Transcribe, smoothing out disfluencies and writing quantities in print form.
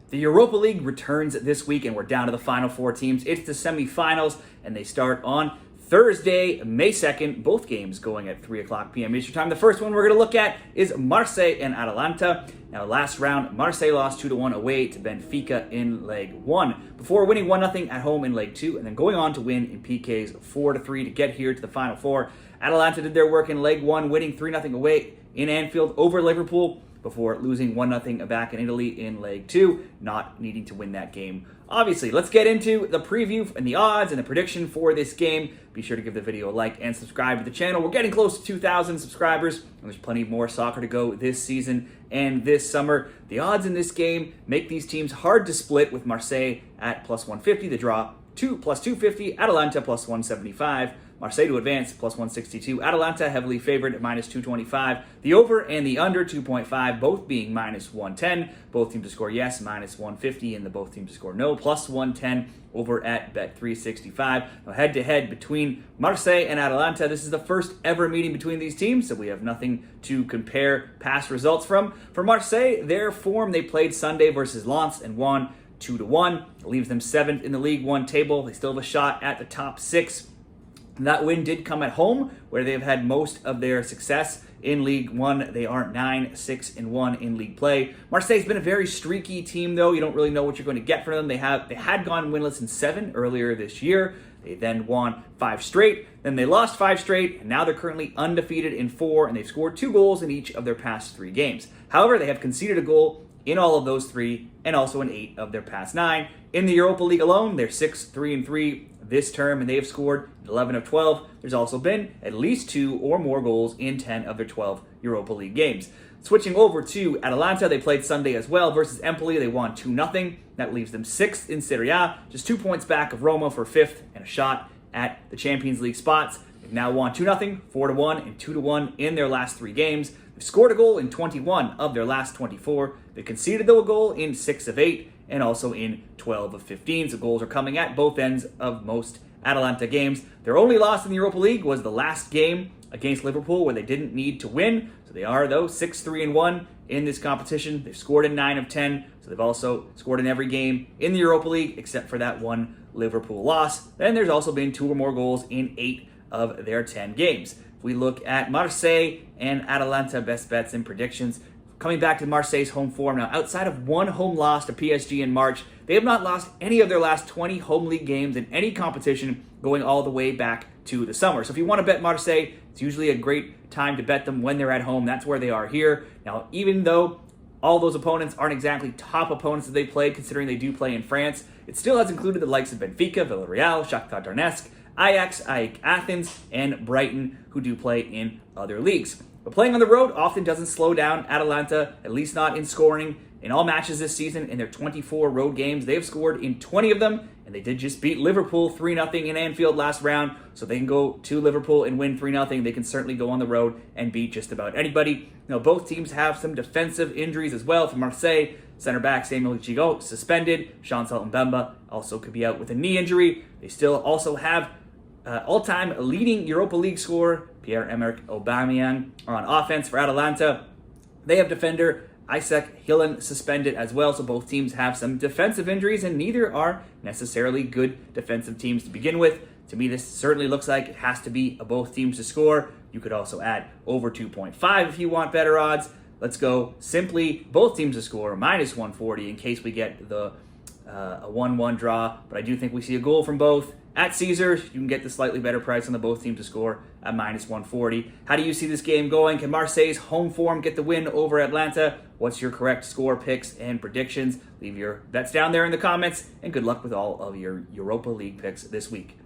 The Europa League returns this week, and we're down to the final four teams. It's the semi-finals, and they start on Thursday, May 2nd. Both games going at 3 o'clock p.m. Eastern Time. The first one we're going to look at is Marseille and Atalanta. Now, last round, Marseille lost 2-1 away to Benfica in leg 1, before winning 1-0 at home in leg 2, and then going on to win in PKs 4-3 to get here to the final four. Atalanta did their work in leg 1, winning 3-0 away in Anfield over Liverpool, before losing 1-0 back in Italy in leg 2, not needing to win that game. Obviously, let's get into the preview and the odds and the prediction for this game. Be sure to give the video a like and subscribe to the channel. We're getting close to 2,000 subscribers, and there's plenty more soccer to go this season and this summer. The odds in this game make these teams hard to split, with Marseille at plus 150, the draw plus 250, Atalanta plus 175. Marseille to advance, plus 162. Atalanta heavily favored at minus 225. The over and the under, 2.5, both being minus 110. Both teams to score yes, minus 150, and the both teams to score no, plus 110 over at Bet365. Now, head-to-head between Marseille and Atalanta. This is the first ever meeting between these teams, so we have nothing to compare past results from. For Marseille, their form, they played Sunday versus Lens and won 2-1. It leaves them 7th in the League One table. They still have a shot at the top 6. That win did come at home, where they've had most of their success in League One. They are 9-6-1 in league play. Marseille's been a very streaky team, though. You don't really know what you're going to get from them. They had gone winless in 7 earlier this year. They then won 5 straight. Then they lost 5 straight, and now they're currently undefeated in 4, and they've scored 2 goals in each of their past 3 games. However, they have conceded a goal in all of those 3, and also in 8 of their past 9. In the Europa League alone, they're 6-3-3 this term, and they have scored 11 of 12. There's also been at least 2 or more goals in 10 of their 12 Europa League games. Switching over to Atalanta, they played Sunday as well versus Empoli. They won 2-0. That leaves them 6th in Serie A, just 2 points back of Roma for 5th and a shot at the Champions League spots. They've now won 2-0, 4-1, and 2-1 in their last 3 games. They've scored a goal in 21 of their last 24. They conceded, though, a goal in 6 of 8. And also in 12 of 15. So goals are coming at both ends of most Atalanta games. Their only loss in the Europa League was the last game against Liverpool, where they didn't need to win. So they are, though, 6-3-1 in this competition. They've scored in 9 of 10. So they've also scored in every game in the Europa League, except for that one Liverpool loss. Then there's also been 2 or more goals in 8 of their 10 games. If we look at Marseille and Atalanta best bets and predictions, coming back to Marseille's home form now, outside of 1 home loss to PSG in March, they have not lost any of their last 20 home league games in any competition, going all the way back to the summer. So if you want to bet Marseille, it's usually a great time to bet them when they're at home. That's where they are here. Now, even though all those opponents aren't exactly top opponents that they played, considering they do play in France, it still has included the likes of Benfica, Villarreal, Shakhtar Donetsk, Ajax, AEK Athens, and Brighton, who do play in other leagues. But playing on the road often doesn't slow down Atalanta, at least not in scoring. In all matches this season, in their 24 road games, they have scored in 20 of them, and they did just beat Liverpool 3-0 in Anfield last round, so they can go to Liverpool and win 3-0. They can certainly go on the road and beat just about anybody. Now, both teams have some defensive injuries as well. For Marseille, center back Samuel Gigot suspended. Chancel Mbemba also could be out with a knee injury. They still also have all-time leading Europa League scorer Pierre-Emerick Aubameyang on offense for Atalanta. They have defender Isaac Hillen suspended as well, so both teams have some defensive injuries, and neither are necessarily good defensive teams to begin with. To me, this certainly looks like it has to be a both teams to score. You could also add over 2.5 if you want better odds. Let's go simply both teams to score, minus 140, in case we get a 1-1 draw. But I do think we see a goal from both. At Caesars, you can get the slightly better price on the both teams to score at minus 140. How do you see this game going? Can Marseille's home form get the win over Atlanta? What's your correct score picks and predictions? Leave your bets down there in the comments, and good luck with all of your Europa League picks this week.